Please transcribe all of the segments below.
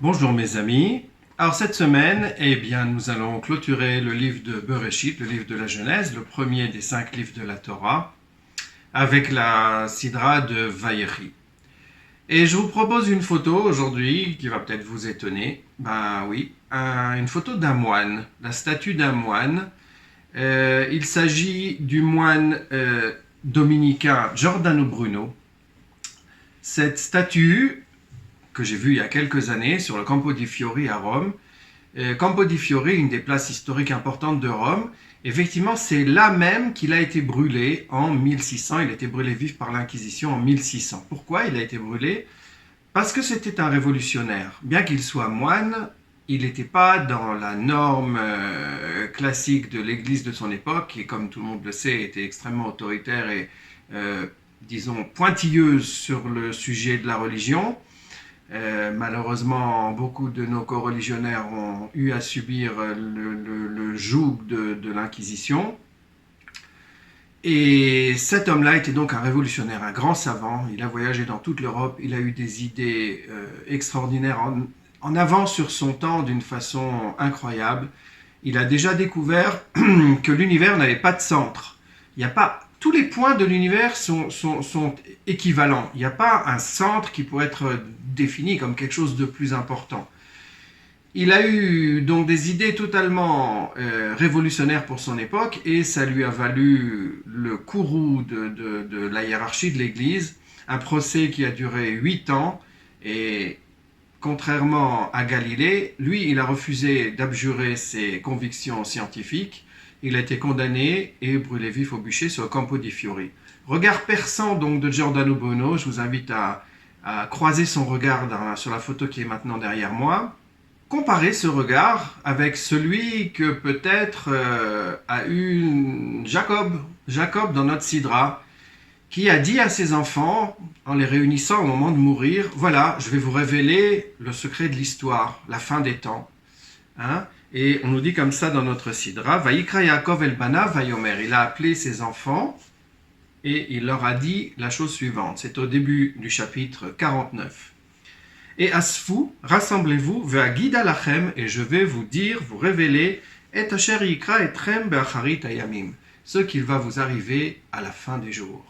Bonjour mes amis. Alors cette semaine, nous allons clôturer le livre de Bereshit, le livre de la Genèse, le premier des 5 livres de la Torah, avec la Sidra de Vayechi. Et je vous propose une photo aujourd'hui qui va peut-être vous étonner. Une photo d'un moine, la statue d'un moine. Il s'agit du moine dominicain Giordano Bruno. Cette statue que j'ai vue il y a quelques années sur le Campo di Fiori à Rome. Campo di Fiori, une des places historiques importantes de Rome. Effectivement, c'est là même qu'il a été brûlé en 1600. Il a été brûlé vif par l'Inquisition en 1600. Pourquoi il a été brûlé? Parce que c'était un révolutionnaire. Bien qu'il soit moine, il n'était pas dans la norme classique de l'église de son époque, qui, comme tout le monde le sait, était extrêmement autoritaire et, pointilleuse sur le sujet de la religion. Malheureusement, beaucoup de nos coreligionnaires ont eu à subir le joug de l'Inquisition. Et cet homme-là était donc un révolutionnaire, un grand savant. Il a voyagé dans toute l'Europe, il a eu des idées extraordinaires, en avance sur son temps d'une façon incroyable. Il a déjà découvert que l'univers n'avait pas de centre. Il n'y a pas... Tous les points de l'univers sont équivalents. Il n'y a pas un centre qui pourrait être défini comme quelque chose de plus important. Il a eu donc des idées totalement révolutionnaires pour son époque et ça lui a valu le courroux de la hiérarchie de l'Église, un procès qui a duré 8 ans et contrairement à Galilée, lui il a refusé d'abjurer ses convictions scientifiques. Il a été condamné et brûlé vif au bûcher sur le Campo di Fiori. Regard perçant donc de Giordano Bruno, je vous invite à croiser son regard sur la photo qui est maintenant derrière moi. Comparez ce regard avec celui que peut-être a eu Jacob dans notre Sidra, qui a dit à ses enfants, en les réunissant au moment de mourir, « Voilà, je vais vous révéler le secret de l'histoire, la fin des temps. » Et on nous dit comme ça dans notre Sidra, « Vayikra Yaakov el banav vayomer » Il a appelé ses enfants et il leur a dit la chose suivante. C'est au début du chapitre 49. « Et asfu, rassemblez-vous, ve'agida lachem, et je vais vous dire, vous révéler, et asher yikra etrem be'acharit hayamim, ce qu'il va vous arriver à la fin des jours. »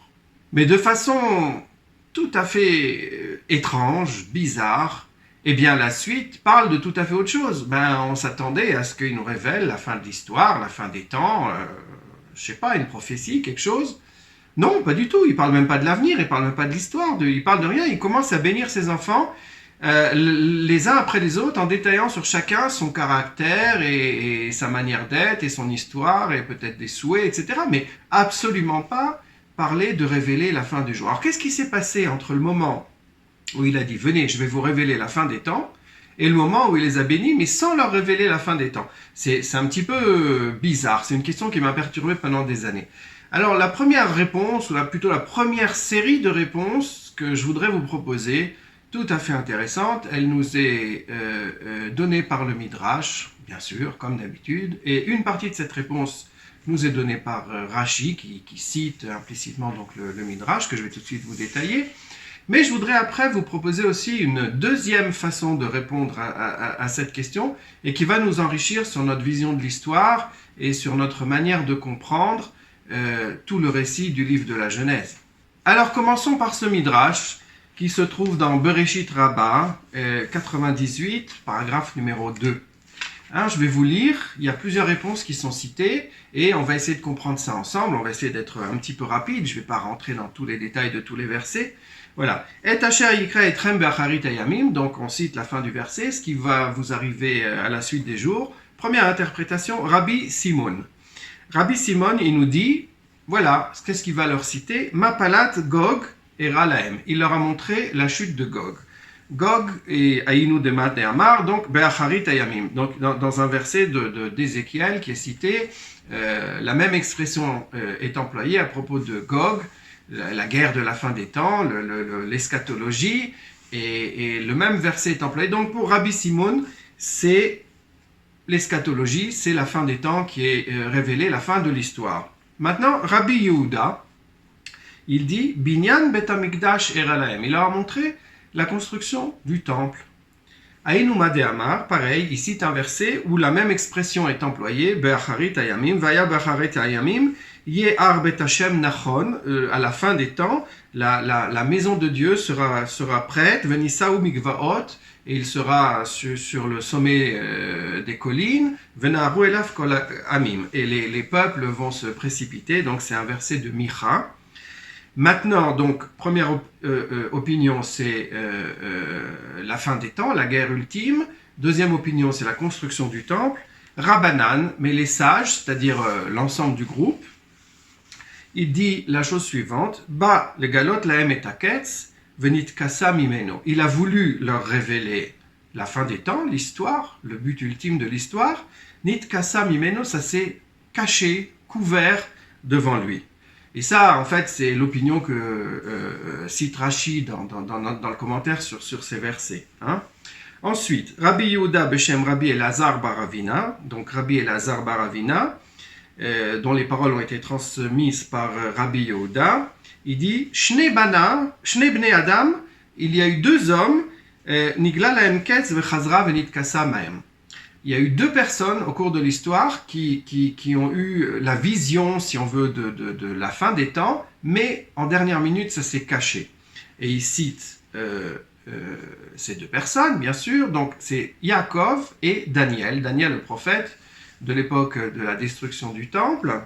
Mais de façon tout à fait étrange, bizarre, eh bien, la suite parle de tout à fait autre chose. On s'attendait à ce qu'il nous révèle la fin de l'histoire, la fin des temps, une prophétie, quelque chose. Non, pas du tout. Il parle même pas de l'avenir, il parle même pas de l'histoire, il parle de rien. Il commence à bénir ses enfants, les uns après les autres, en détaillant sur chacun son caractère et sa manière d'être et son histoire et peut-être des souhaits, etc. Mais absolument pas parler de révéler la fin du jour. Alors, qu'est-ce qui s'est passé entre le moment où il a dit « Venez, je vais vous révéler la fin des temps » et le moment où il les a bénis, mais sans leur révéler la fin des temps. C'est un petit peu bizarre, c'est une question qui m'a perturbé pendant des années. Alors la première réponse, ou plutôt la première série de réponses que je voudrais vous proposer, tout à fait intéressante, elle nous est donnée par le Midrash, bien sûr, comme d'habitude, et une partie de cette réponse nous est donnée par Rashi, qui cite implicitement donc le Midrash, que je vais tout de suite vous détailler. Mais je voudrais après vous proposer aussi une deuxième façon de répondre à cette question et qui va nous enrichir sur notre vision de l'histoire et sur notre manière de comprendre tout le récit du livre de la Genèse. Alors commençons par ce Midrash qui se trouve dans Bereshit Rabbah 98, paragraphe numéro 2. Je vais vous lire, il y a plusieurs réponses qui sont citées et on va essayer de comprendre ça ensemble, on va essayer d'être un petit peu rapide, je ne vais pas rentrer dans tous les détails de tous les versets. Voilà. Et asher yikra etrem be'acharit hayamim, donc on cite la fin du verset, ce qui va vous arriver à la suite des jours. Première interprétation, Rabbi Simon. Rabbi Simon, il nous dit, voilà, qu'est-ce qu'il va leur citer? Mapalat Gog et Ralaem. Il leur a montré la chute de Gog. Gog et Aïnou de Mat et Amar, donc be'acharit hayamim. Donc dans un verset d'Ézéchiel qui est cité, la même expression est employée à propos de Gog, la guerre de la fin des temps, l'eschatologie, et le même verset est employé. Donc pour Rabbi Simon, c'est l'eschatologie, c'est la fin des temps qui est révélée, la fin de l'histoire. Maintenant, Rabbi Yehuda, il dit Binyan Bet Hamikdash Eralaem. Il leur a montré la construction du temple. Aïnouma de Amar, pareil, il cite un verset où la même expression est employée, Be'acharit ayamim, Vaya be'acharit ayamim, Ye'ar bet Hashem nachon, à la fin des temps, la maison de Dieu sera prête, Venisaou mikvaot, et il sera sur le sommet des collines, Venaru elaf kol amim, et les peuples vont se précipiter, donc c'est un verset de Micha. Maintenant, donc, première opinion, c'est la fin des temps, la guerre ultime. Deuxième opinion, c'est la construction du temple. Rabbanan, mais les sages, c'est-à-dire l'ensemble du groupe, il dit la chose suivante, Ba le galot laem et aketz, venit kasa mimeno. Il a voulu leur révéler la fin des temps, l'histoire, le but ultime de l'histoire. Nit kasa mimeno, ça s'est caché, couvert devant lui. Et ça, en fait, c'est l'opinion que cite Rashi dans le commentaire sur ces versets. Hein. Ensuite, Rabbi Yehuda Beshem Rabbi Elazar Baravina, donc Rabbi Elazar Baravina, dont les paroles ont été transmises par Rabbi Yehuda, il dit Shne bnei Adam, il y a eu deux hommes, Nigla lahem ketz vechazra venitkasa mahem. Il y a eu deux personnes au cours de l'histoire qui ont eu la vision, si on veut, de la fin des temps, mais en dernière minute, ça s'est caché. Et il cite ces deux personnes, bien sûr, donc c'est Yaakov et Daniel. Daniel, le prophète de l'époque de la destruction du temple,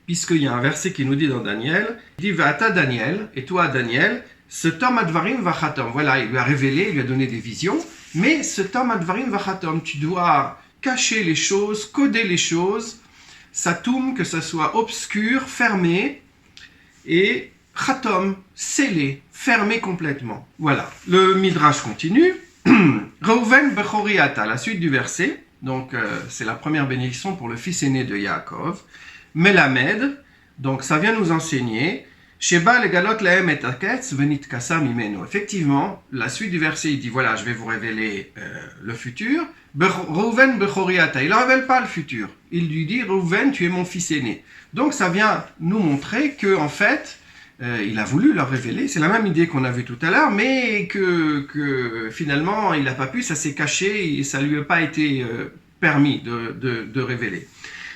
puisqu'il y a un verset qui nous dit dans Daniel, il dit « Va'ata Daniel, et toi Daniel, ce tom advarim vachatom ». Voilà, il lui a révélé, il lui a donné des visions, mais ce tom advarim vachatom, tu dois cacher les choses, coder les choses, satum, que ça soit obscur, fermé, et chatom, scellé, fermé complètement. Voilà, le Midrash continue. Reuven bechoriata, la suite du verset, donc c'est la première bénédiction pour le fils aîné de Yaakov. Melamed, donc ça vient nous enseigner, Sheba le galot lahem et aketz venit kasa mimeno. Effectivement, la suite du verset, il dit voilà, je vais vous révéler le futur. Reuven bechoriata, il ne révèle pas le futur. Il lui dit Reuven, tu es mon fils aîné. Donc ça vient nous montrer que en fait, il a voulu leur révéler. C'est la même idée qu'on a vue tout à l'heure, mais que finalement il n'a pas pu, ça s'est caché et ça lui a pas été permis de révéler.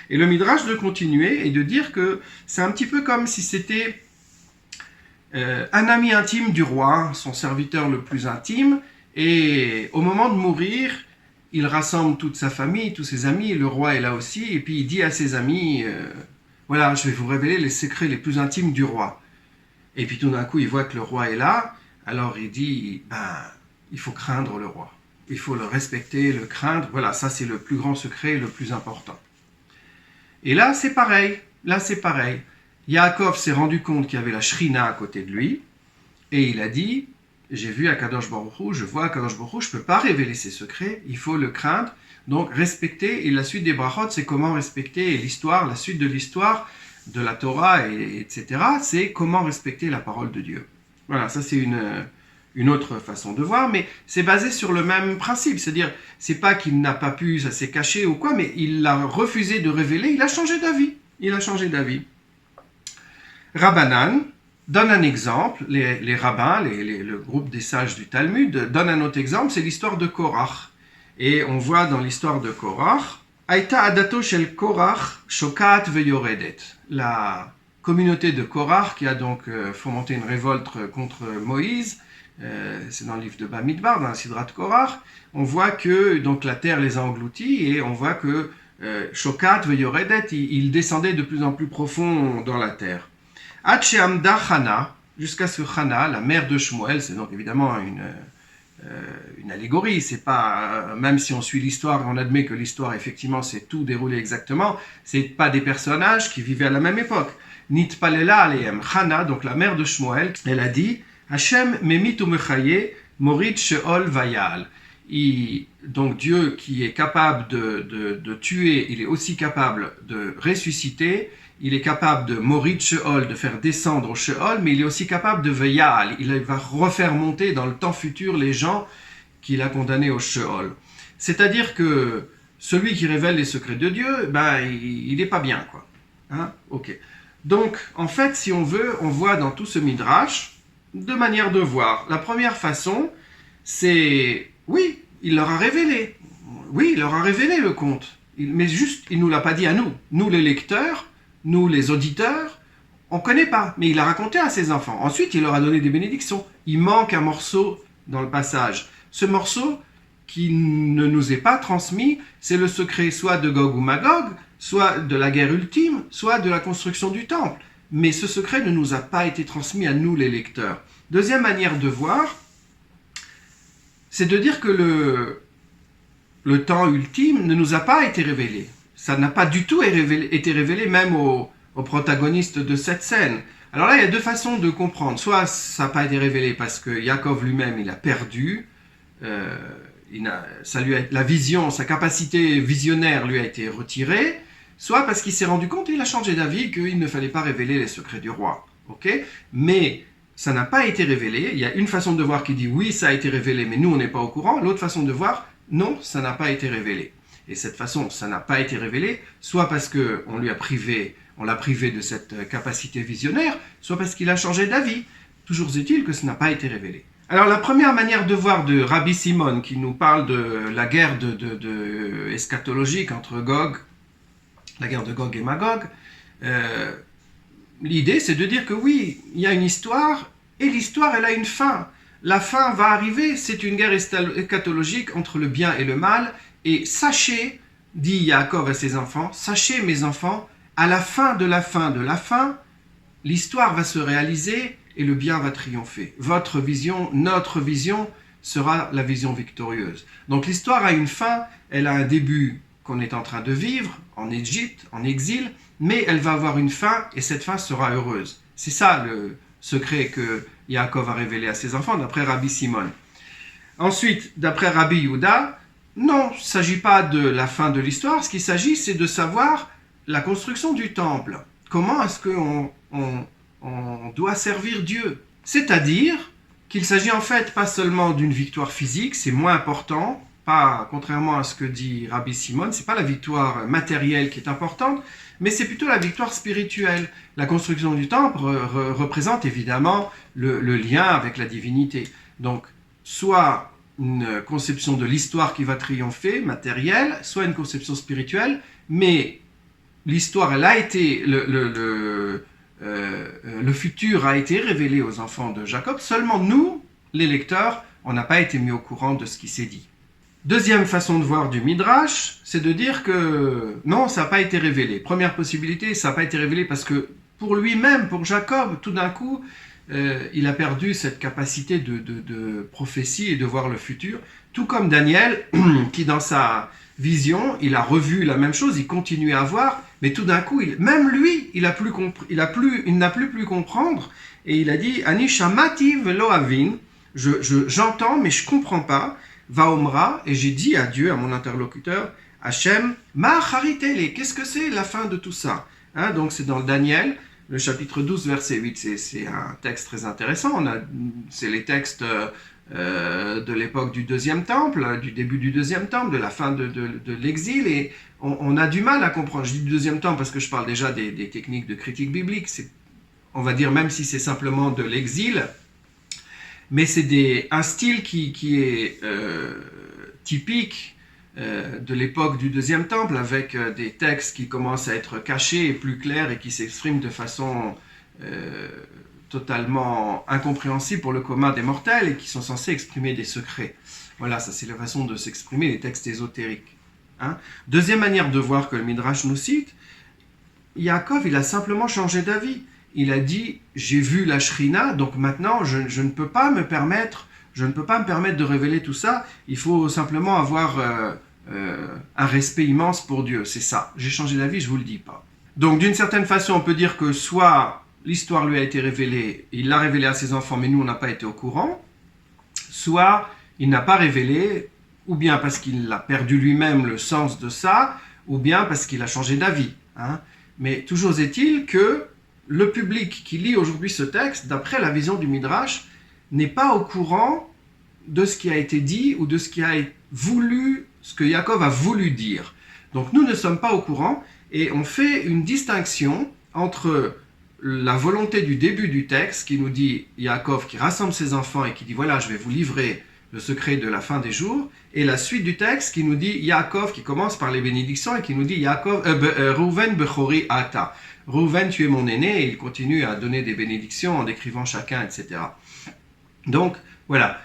Et le Midrash de continuer et de dire que c'est un petit peu comme si c'était un ami intime du roi, son serviteur le plus intime, et au moment de mourir, il rassemble toute sa famille, tous ses amis, le roi est là aussi, et puis il dit à ses amis, voilà, je vais vous révéler les secrets les plus intimes du roi. Et puis tout d'un coup, il voit que le roi est là, alors il dit, il faut craindre le roi, il faut le respecter, le craindre, voilà, ça c'est le plus grand secret, le plus important. Et là, c'est pareil. Yaakov s'est rendu compte qu'il y avait la Shrina à côté de lui, et il a dit, j'ai vu Akadosh Baruch Hu, je vois Akadosh Baruch Hu, je ne peux pas révéler ses secrets, il faut le craindre, donc respecter, et la suite des brachot, c'est comment respecter l'histoire, la suite de l'histoire de la Torah, etc., c'est comment respecter la parole de Dieu. Voilà, ça c'est une autre façon de voir, mais c'est basé sur le même principe, c'est-à-dire, c'est pas qu'il n'a pas pu, ça s'est caché ou quoi, mais il a refusé de révéler, il a changé d'avis. Rabbanan donne un exemple, les rabbins, le groupe des sages du Talmud, donne un autre exemple, c'est l'histoire de Korach. Et on voit dans l'histoire de Korach, Aïta adato shel Korach shokat veyoredet. La communauté de Korach qui a donc fomenté une révolte contre Moïse, c'est dans le livre de Bamidbar, dans la Sidrat Korach, on voit que donc la terre les a engloutis et on voit que shokat veyoredet, il descendait de plus en plus profond dans la terre. Amda Chana, jusqu'à ce que Chana, la mère de Shmuel, c'est donc évidemment une allégorie, c'est pas, même si on suit l'histoire, on admet que l'histoire, effectivement, c'est tout déroulé exactement, c'est pas des personnages qui vivaient à la même époque. Nitpalela alehem, Chana, donc la mère de Shmuel, elle a dit, Hashem memit umechaye, morit sheol vayal. Donc Dieu qui est capable de tuer, il est aussi capable de ressusciter, il est capable de morir Sheol, de faire descendre au Sheol, mais il est aussi capable de Veyal, il va refaire monter dans le temps futur les gens qu'il a condamnés au Sheol. C'est-à-dire que celui qui révèle les secrets de Dieu, il n'est pas bien, quoi. Hein? Ok. Donc, en fait, si on veut, on voit dans tout ce Midrash deux manières de voir. La première façon, c'est Oui, il leur a révélé. Oui, il leur a révélé le conte. Mais juste, il ne nous l'a pas dit à nous. Nous, les lecteurs, nous, les auditeurs, on ne connaît pas. Mais il a raconté à ses enfants. Ensuite, il leur a donné des bénédictions. Il manque un morceau dans le passage. Ce morceau qui ne nous est pas transmis, c'est le secret soit de Gog ou Magog, soit de la guerre ultime, soit de la construction du temple. Mais ce secret ne nous a pas été transmis à nous, les lecteurs. Deuxième manière de voir, c'est de dire que le temps ultime ne nous a pas été révélé. Ça n'a pas du tout été révélé même aux protagonistes de cette scène. Alors là, il y a deux façons de comprendre. Soit ça n'a pas été révélé parce que Yaakov lui-même, il a perdu, la vision, sa capacité visionnaire lui a été retirée, soit parce qu'il s'est rendu compte et il a changé d'avis qu'il ne fallait pas révéler les secrets du roi. Okay, mais ça n'a pas été révélé. Il y a une façon de voir qui dit oui, ça a été révélé, mais nous, on n'est pas au courant. L'autre façon de voir, non, ça n'a pas été révélé. Et cette façon, ça n'a pas été révélé, soit parce qu'on l'a privé de cette capacité visionnaire, soit parce qu'il a changé d'avis. Toujours est-il que ça n'a pas été révélé. Alors la première manière de voir de Rabbi Simon, qui nous parle de la guerre eschatologique entre Gog, la guerre de Gog et Magog, l'idée c'est de dire que oui, il y a une histoire, et l'histoire elle a une fin. La fin va arriver, c'est une guerre eschatologique entre le bien et le mal, et sachez, dit Yaakov à ses enfants, sachez mes enfants, à la fin de la fin de la fin, l'histoire va se réaliser et le bien va triompher. Votre vision, notre vision sera la vision victorieuse. Donc l'histoire a une fin, elle a un début qu'on est en train de vivre en Égypte, en exil, mais elle va avoir une fin et cette fin sera heureuse. C'est ça le secret que Yaakov a révélé à ses enfants d'après Rabbi Simon. Ensuite, d'après Rabbi Yehuda, non, il ne s'agit pas de la fin de l'histoire, ce qu'il s'agit c'est de savoir la construction du temple. Comment est-ce qu'on doit servir Dieu? C'est-à-dire qu'il s'agit en fait pas seulement d'une victoire physique, c'est moins important, pas, contrairement à ce que dit Rabbi Simon, c'est pas la victoire matérielle qui est importante, mais c'est plutôt la victoire spirituelle. La construction du temple représente évidemment le lien avec la divinité. Donc, soit une conception de l'histoire qui va triompher, matérielle, soit une conception spirituelle, mais l'histoire, elle a été, le futur a été révélé aux enfants de Jacob, seulement nous, les lecteurs, on n'a pas été mis au courant de ce qui s'est dit. Deuxième façon de voir du Midrash, c'est de dire que non, ça n'a pas été révélé. Première possibilité, ça n'a pas été révélé parce que pour lui-même, pour Jacob, tout d'un coup, il a perdu cette capacité de prophétie et de voir le futur. Tout comme Daniel, qui dans sa vision, il a revu la même chose, il continue à voir, mais tout d'un coup, même lui, il n'a plus pu comprendre, et il a dit, Ani shamati velo avin, j'entends, mais je ne comprends pas. Vaomra, et j'ai dit à Dieu, à mon interlocuteur, Hachem, ma charitele, qu'est-ce que c'est la fin de tout ça? Donc c'est dans le Daniel, le chapitre 12, verset 8, c'est un texte très intéressant, c'est les textes de l'époque du deuxième temple, du début du deuxième temple, de la fin de l'exil, et on a du mal à comprendre. Je dis du deuxième temple parce que je parle déjà des techniques de critique biblique, on va dire même si c'est simplement de l'exil, mais c'est un style qui est typique de l'époque du deuxième temple, avec des textes qui commencent à être cachés et plus clairs et qui s'expriment de façon totalement incompréhensible pour le commun des mortels et qui sont censés exprimer des secrets. Voilà, ça c'est la façon de s'exprimer les textes ésotériques. Deuxième manière de voir que le Midrash nous cite, Yaakov, il a simplement changé d'avis. Il a dit, j'ai vu la Shrina, donc maintenant je ne peux pas me permettre de révéler tout ça, il faut simplement avoir un respect immense pour Dieu, c'est ça. J'ai changé d'avis, je ne vous le dis pas. Donc d'une certaine façon, on peut dire que soit l'histoire lui a été révélée, il l'a révélée à ses enfants, mais nous on n'a pas été au courant, soit il n'a pas révélé, ou bien parce qu'il a perdu lui-même le sens de ça, ou bien parce qu'il a changé d'avis. Mais toujours est-il que le public qui lit aujourd'hui ce texte, d'après la vision du Midrash, n'est pas au courant de ce qui a été dit ou de ce que Yaakov a voulu dire. Donc nous ne sommes pas au courant et on fait une distinction entre la volonté du début du texte qui nous dit Yaakov qui rassemble ses enfants et qui dit voilà je vais vous livrer le secret de la fin des jours, et la suite du texte qui nous dit Yaakov, qui commence par les bénédictions et qui nous dit Yaakov, Reuven bechori ata. Reuven, tu es mon aîné, et il continue à donner des bénédictions en décrivant chacun, etc. Donc, voilà.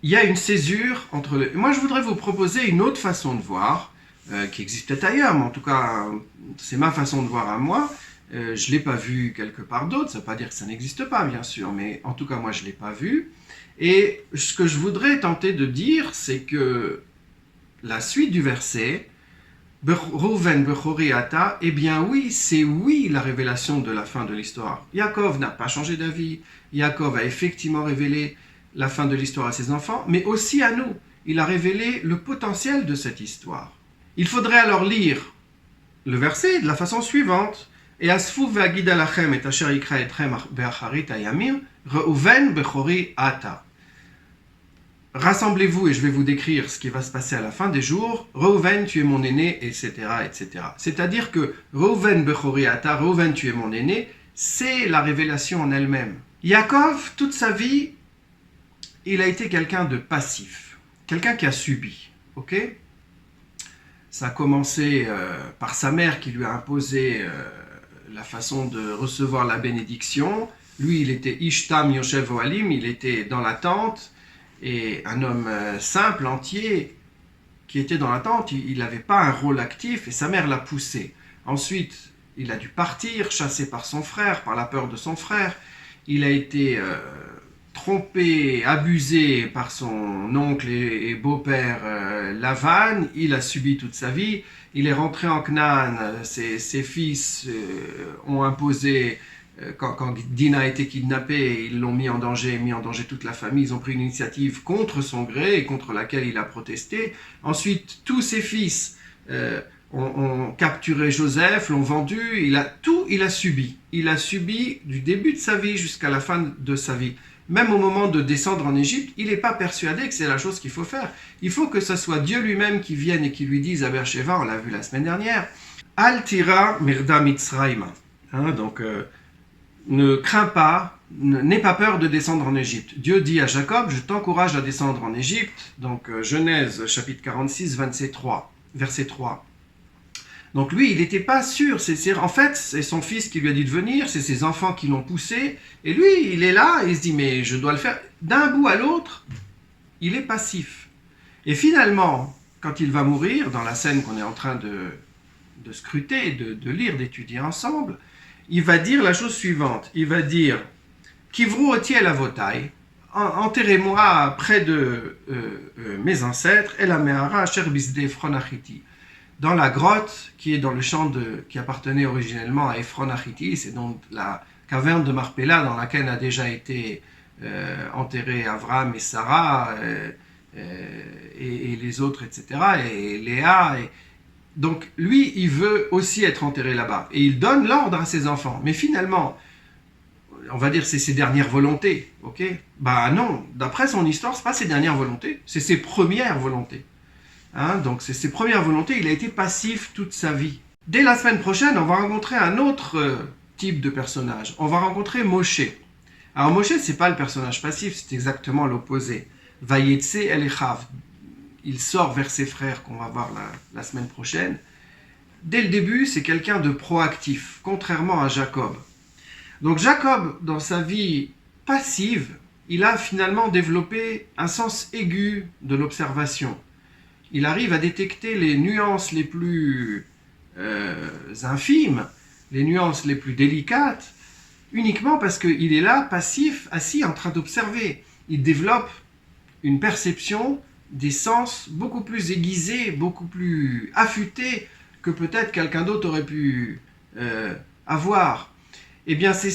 Il y a une césure entre les... Moi, je voudrais vous proposer une autre façon de voir, qui existe peut-être ailleurs, mais en tout cas, c'est ma façon de voir à moi. Je ne l'ai pas vu quelque part d'autre, ça ne veut pas dire que ça n'existe pas, bien sûr, mais en tout cas, moi, je ne l'ai pas vu. Et ce que je voudrais tenter de dire, c'est que la suite du verset, Reuven bechori ata, eh bien oui, c'est oui la révélation de la fin de l'histoire. Yaakov n'a pas changé d'avis, Yaakov a effectivement révélé la fin de l'histoire à ses enfants, mais aussi à nous. Il a révélé le potentiel de cette histoire. Il faudrait alors lire le verset de la façon suivante. Et asfu ve'agid alachem et asher yikra etrem be'acharit hayamim, Reuven bechori ata. Rassemblez-vous et je vais vous décrire ce qui va se passer à la fin des jours. Reuven, tu es mon aîné, etc., etc. C'est-à-dire que Reuven bechori ata, Reuven, tu es mon aîné, c'est la révélation en elle-même. Yaakov, toute sa vie, il a été quelqu'un de passif, quelqu'un qui a subi, ok ? Ça a commencé par sa mère qui lui a imposé la façon de recevoir la bénédiction. Lui, il était Ishtam Yoshev Ohalim, il était dans la tente, et un homme simple, entier, qui était dans la tente, il n'avait pas un rôle actif, et sa mère l'a poussé. Ensuite, il a dû partir, chassé par son frère, par la peur de son frère. Il a été trompé, abusé par son oncle et beau-père Lavan. Il a subi toute sa vie. Il est rentré en Canaan. Ses fils ont imposé, quand Dina a été kidnappée, ils l'ont mis en danger toute la famille. Ils ont pris une initiative contre son gré et contre laquelle il a protesté. Ensuite, tous ses fils ont capturé Joseph, l'ont vendu. Il a subi. Il a subi du début de sa vie jusqu'à la fin de sa vie. Même au moment de descendre en Égypte, il n'est pas persuadé que c'est la chose qu'il faut faire. Il faut que ce soit Dieu lui-même qui vienne et qui lui dise à Beersheba, on l'a vu la semaine dernière, Al tira mirda mitzrayma. Donc, ne crains pas, n'aie pas peur de descendre en Égypte. Dieu dit à Jacob, je t'encourage à descendre en Égypte. Donc, Genèse, chapitre 46, verset 3. Donc lui, il n'était pas sûr. En fait, c'est son fils qui lui a dit de venir, c'est ses enfants qui l'ont poussé. Et lui, il est là et il se dit, mais je dois le faire. D'un bout à l'autre, il est passif. Et finalement, quand il va mourir, dans la scène qu'on est en train de scruter, de lire, d'étudier ensemble, il va dire la chose suivante. Il va dire, Kivru oti el avotai, enterrez-moi près de mes ancêtres, el amehara asher bisde Ephron Achiti. Dans la grotte qui est dans le champ qui appartenait originellement à Ephron Achiti, c'est donc la caverne de Marpella dans laquelle a déjà été enterré Abraham et Sarah et les autres, etc., et Léa. Donc lui, il veut aussi être enterré là-bas. Et il donne l'ordre à ses enfants. Mais finalement, on va dire c'est ses dernières volontés, ok ? Bah non, d'après son histoire, c'est pas ses dernières volontés, c'est ses premières volontés. Donc c'est ses premières volontés, il a été passif toute sa vie. Dès la semaine prochaine, on va rencontrer un autre type de personnage. On va rencontrer Moshe. Alors Moshe, c'est pas le personnage passif, c'est exactement l'opposé. Vayetse el Echav. Il sort vers ses frères qu'on va voir la semaine prochaine. Dès le début, c'est quelqu'un de proactif, contrairement à Jacob. Donc Jacob, dans sa vie passive, il a finalement développé un sens aigu de l'observation. Il arrive à détecter les nuances les plus infimes, les nuances les plus délicates, uniquement parce qu'il est là, passif, assis, en train d'observer. Il développe une perception des sens beaucoup plus aiguisée, beaucoup plus affûtée que peut-être quelqu'un d'autre aurait pu avoir. Eh bien, c'est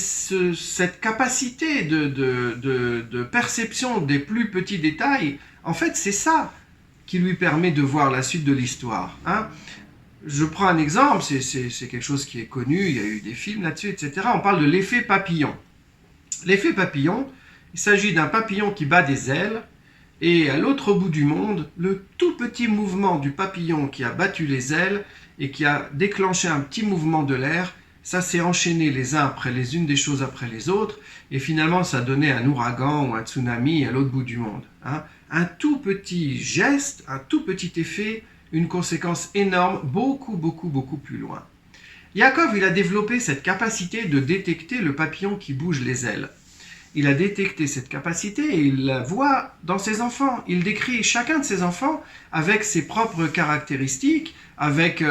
cette capacité de perception des plus petits détails, en fait, c'est ça qui lui permet de voir la suite de l'histoire. Je prends un exemple, c'est quelque chose qui est connu, il y a eu des films là-dessus, etc. On parle de l'effet papillon. L'effet papillon, il s'agit d'un papillon qui bat des ailes, et à l'autre bout du monde, le tout petit mouvement du papillon qui a battu les ailes et qui a déclenché un petit mouvement de l'air, ça s'est enchaîné les uns après les unes, des choses après les autres, et finalement ça donnait un ouragan ou un tsunami à l'autre bout du monde. un tout petit geste, un tout petit effet, une conséquence énorme, beaucoup plus loin. Yaakov, il a développé cette capacité de détecter le papillon qui bouge les ailes. Il a détecté cette capacité et il la voit dans ses enfants. Il décrit chacun de ses enfants avec ses propres caractéristiques, avec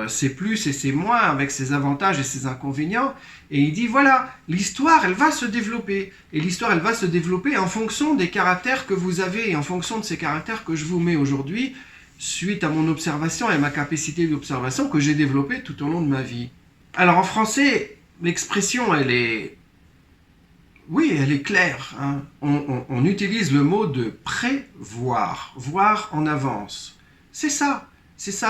ses plus et ses moins, avec ses avantages et ses inconvénients. Et il dit, voilà, l'histoire, elle va se développer. Et l'histoire, elle va se développer en fonction des caractères que vous avez et en fonction de ces caractères que je vous mets aujourd'hui, suite à mon observation et ma capacité d'observation que j'ai développée tout au long de ma vie. Alors en français, l'expression, elle est claire. Hein. On utilise le mot de prévoir, voir en avance. C'est ça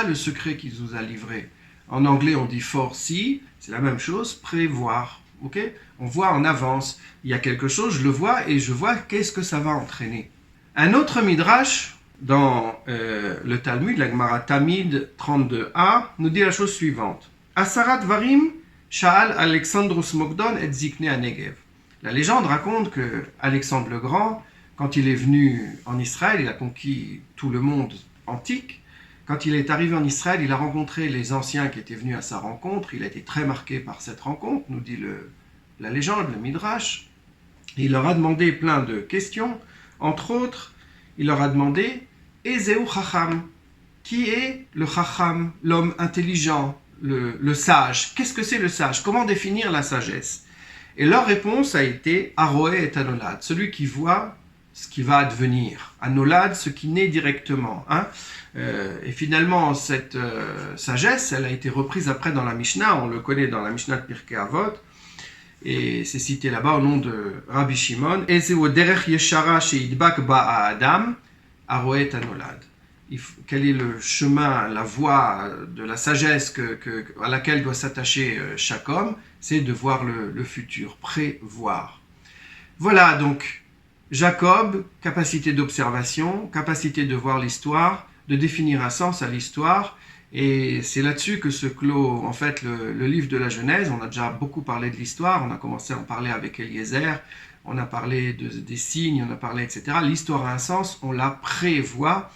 le secret qu'il nous a livré. En anglais, on dit foresee, c'est la même chose, prévoir. Okay? On voit en avance. Il y a quelque chose, je le vois et je vois qu'est-ce que ça va entraîner. Un autre midrash, dans le Talmud, la Gemara Tamid 32a, nous dit la chose suivante. Asarat varim sha'al Alexandros Mogdon et Zikne Negev. La légende raconte que Alexandre le Grand, quand il est venu en Israël, il a conquis tout le monde antique. Quand il est arrivé en Israël, il a rencontré les anciens qui étaient venus à sa rencontre. Il a été très marqué par cette rencontre, nous dit la légende, le Midrash. Et il leur a demandé plein de questions. Entre autres, il leur a demandé « Ezeu Chacham » qui est le Chacham, l'homme intelligent, le sage. Qu'est-ce que c'est le sage? Comment définir la sagesse? Et leur réponse a été « Aroé et Anolad », celui qui voit ce qui va advenir. Anolad, ce qui naît directement. Hein. Et finalement, cette sagesse, elle a été reprise après dans la Mishnah. On le connaît dans la Mishnah de Pirkei Avot. Et c'est cité là-bas au nom de Rabbi Shimon. « Ezeu derech yeshara sheidbak ba'a adam, aroé et Anolad ». Quel est le chemin, la voie de la sagesse à laquelle doit s'attacher chaque homme? C'est de voir le futur, prévoir. Voilà donc Jacob, capacité d'observation, capacité de voir l'histoire, de définir un sens à l'histoire. Et c'est là-dessus que se clôt en fait le livre de la Genèse. On a déjà beaucoup parlé de l'histoire, on a commencé à en parler avec Eliezer, on a parlé des signes, on a parlé etc. L'histoire a un sens, on la prévoit.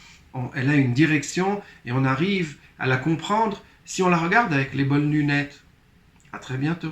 Elle a une direction et on arrive à la comprendre si on la regarde avec les bonnes lunettes. À très bientôt.